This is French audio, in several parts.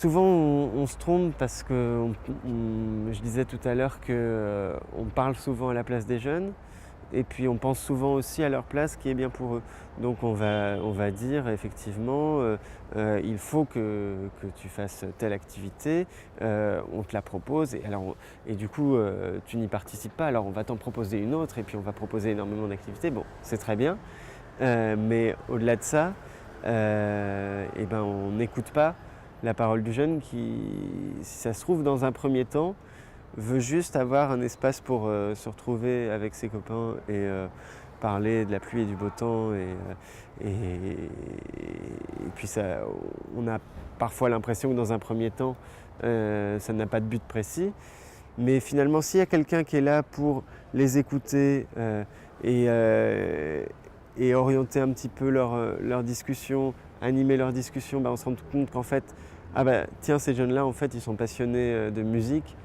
Souvent, on se trompe parce que je disais tout à l'heure qu'on parle souvent à la place des jeunes et puis on pense souvent aussi à leur place, qui est bien pour eux. Donc on va dire effectivement, il faut que tu fasses telle activité, on te la propose et du coup, tu n'y participes pas, alors on va t'en proposer une autre et puis on va proposer énormément d'activités. Bon, c'est très bien, mais au-delà de ça, et ben, on n'écoute pas la parole du jeune qui, si ça se trouve, dans un premier temps, veut juste avoir un espace pour se retrouver avec ses copains et parler de la pluie et du beau temps. Et puis on a parfois l'impression que dans un premier temps, ça n'a pas de but précis. Mais finalement, s'il y a quelqu'un qui est là pour les écouter et, euh, et orienter un petit peu leur discussion, animer leur discussion, on se rend compte qu'en fait, ah bah tiens, ces jeunes-là, en fait, ils sont passionnés de musique.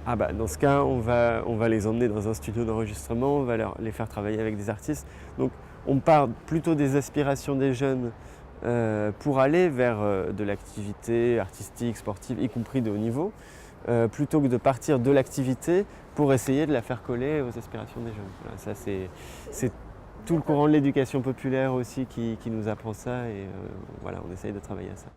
Ah bah dans ce cas, on va les emmener dans un studio d'enregistrement, on va les faire travailler avec des artistes. Donc on part plutôt des aspirations des jeunes pour aller vers de l'activité artistique, sportive, y compris de haut niveau, plutôt que de partir de l'activité pour essayer de la faire coller aux aspirations des jeunes. Voilà, ça c'est tout le courant de l'éducation populaire aussi qui nous apprend ça et voilà, on essaye de travailler à ça.